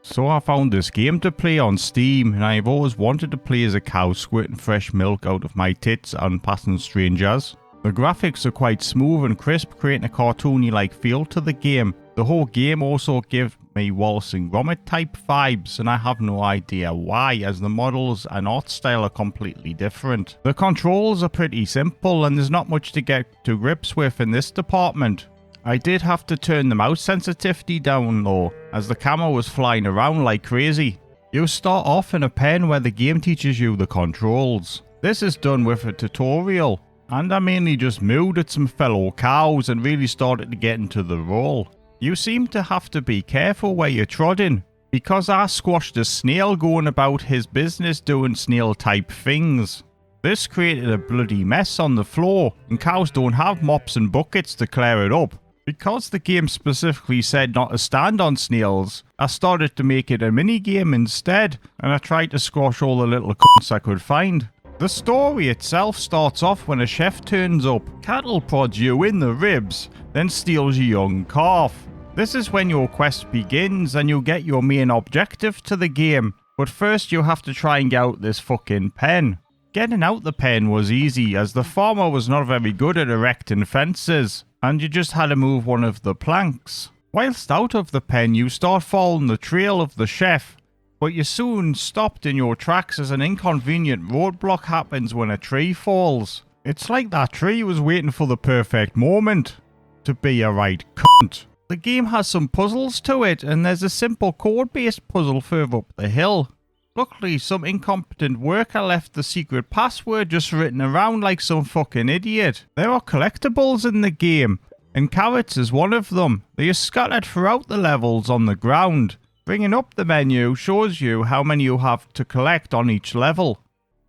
So I found this game to play on Steam, and I've always wanted to play as a cow squirting fresh milk out of my tits and passing strangers. The graphics are quite smooth and crisp, creating a cartoony-like feel to the game. The whole game also gives me Wallace and Gromit type vibes, and I have no idea why, as the models and art style are completely different. The controls are pretty simple, and there's not much to get to grips with in this department. I did have to turn the mouse sensitivity down though, as the camera was flying around like crazy. You start off in a pen where the game teaches you the controls. This is done with a tutorial, and I mainly just mooed at some fellow cows and really started to get into the role. You seem to have to be careful where you're trodding, because I squashed a snail going about his business doing snail type things. This created a bloody mess on the floor, and cows don't have mops and buckets to clear it up. Because the game specifically said not to stand on snails, I started to make it a mini game instead, and I tried to squash all the little cunts I could find. The story itself starts off when a chef turns up, cattle prods you in the ribs, then steals your young calf. This is when your quest begins and you'll get your main objective to the game, but first you have to try and get out this fucking pen. Getting out the pen was easy, as the farmer was not very good at erecting fences, and you just had to move one of the planks. Whilst out of the pen, you start following the trail of the chef, but you soon stopped in your tracks as an inconvenient roadblock happens when a tree falls. It's like that tree was waiting for the perfect moment to be a right cunt. The game has some puzzles to it, and there's a simple code-based puzzle further up the hill. Luckily, some incompetent worker left the secret password just written around like some fucking idiot. There are collectibles in the game, and carrots is one of them. They are scattered throughout the levels on the ground. Bringing up the menu shows you how many you have to collect on each level.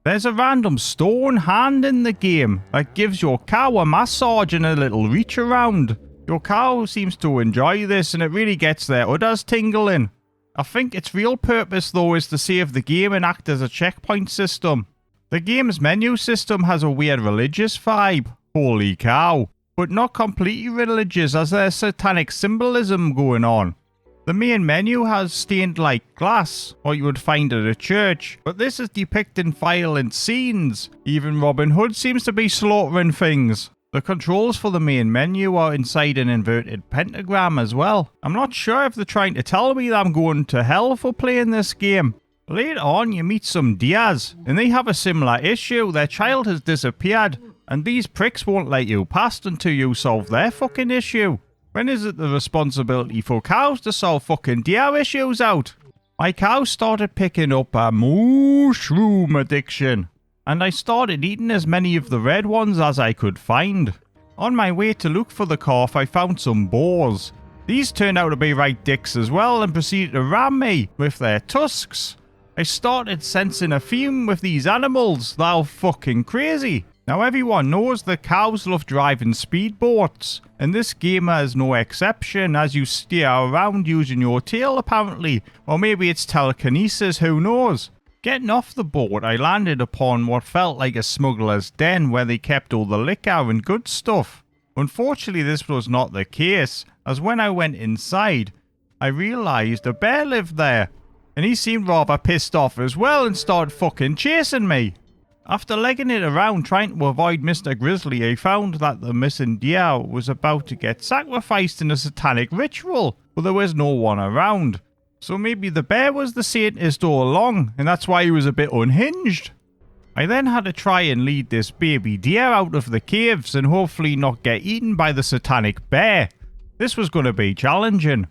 There's a random stone hand in the game that gives your cow a massage and a little reach around. Your cow seems to enjoy this, and it really gets their udders tingling. I think its real purpose though is to save the game and act as a checkpoint system. The game's menu system has a weird religious vibe, holy cow, but not completely religious, as there's satanic symbolism going on. The main menu has stained like glass, what you would find at a church, but this is depicting violent scenes. Even Robin Hood seems to be slaughtering things. The controls for the main menu are inside an inverted pentagram as well. I'm not sure if they're trying to tell me that I'm going to hell for playing this game. Later on, you meet some Diaz, and they have a similar issue. Their child has disappeared, and these pricks won't let you past until you solve their fucking issue. When is it the responsibility for cows to solve fucking deer issues out? My cow started picking up a mushroom addiction, and I started eating as many of the red ones as I could find. On my way to look for the calf, I found some boars. These turned out to be right dicks as well and proceeded to ram me with their tusks. I started sensing a theme with these animals. They're fucking crazy. Now everyone knows that cows love driving speedboats, and this game is no exception, as you steer around using your tail apparently, or maybe it's telekinesis, who knows. Getting off the boat, I landed upon what felt like a smuggler's den where they kept all the liquor and good stuff. Unfortunately, this was not the case, as when I went inside, I realised a bear lived there, and he seemed rather pissed off as well and started fucking chasing me. After legging it around trying to avoid Mr. Grizzly, I found that the missing deer was about to get sacrificed in a satanic ritual, but there was no one around. So maybe the bear was the Satanist all along, and that's why he was a bit unhinged. I then had to try and lead this baby deer out of the caves and hopefully not get eaten by the satanic bear. This was going to be challenging.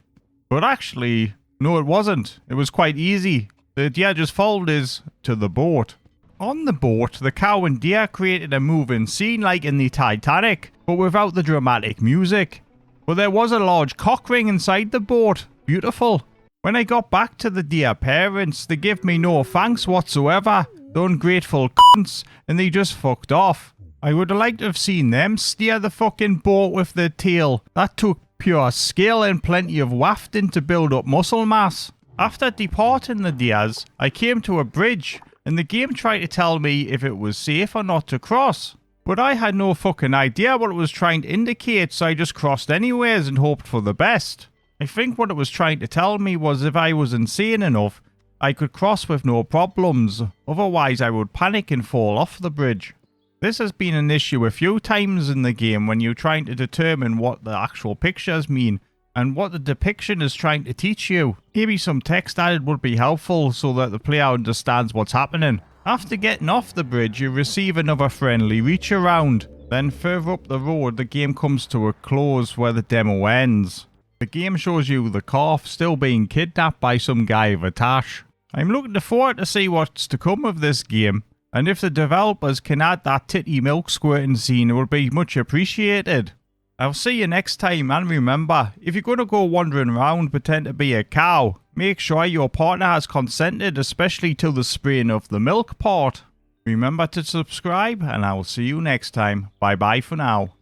But actually, no it wasn't. It was quite easy. The deer just followed us to the boat. On the boat, the cow and deer created a moving scene like in the Titanic, but without the dramatic music. But there was a large cock ring inside the boat. Beautiful. When I got back to the deer parents, they gave me no thanks whatsoever. The ungrateful cunts, and they just fucked off. I would have liked to have seen them steer the fucking boat with their tail. That took pure skill and plenty of wafting to build up muscle mass. After departing the deers, I came to a bridge, and the game tried to tell me if it was safe or not to cross. But I had no fucking idea what it was trying to indicate, so I just crossed anyways and hoped for the best. I think what it was trying to tell me was if I was insane enough, I could cross with no problems, otherwise I would panic and fall off the bridge. This has been an issue a few times in the game when you're trying to determine what the actual pictures mean and what the depiction is trying to teach you. Maybe some text added would be helpful so that the player understands what's happening. After getting off the bridge, you receive another friendly reach around. Then further up the road, the game comes to a close where the demo ends. The game shows you the calf still being kidnapped by some guy with a tash. I'm looking forward to see what's to come of this game, and if the developers can add that titty milk squirting scene, it would be much appreciated. I'll see you next time, and remember, if you're going to go wandering around pretend to be a cow, make sure your partner has consented, especially to the spraying of the milk part. Remember to subscribe, and I will see you next time. Bye bye for now.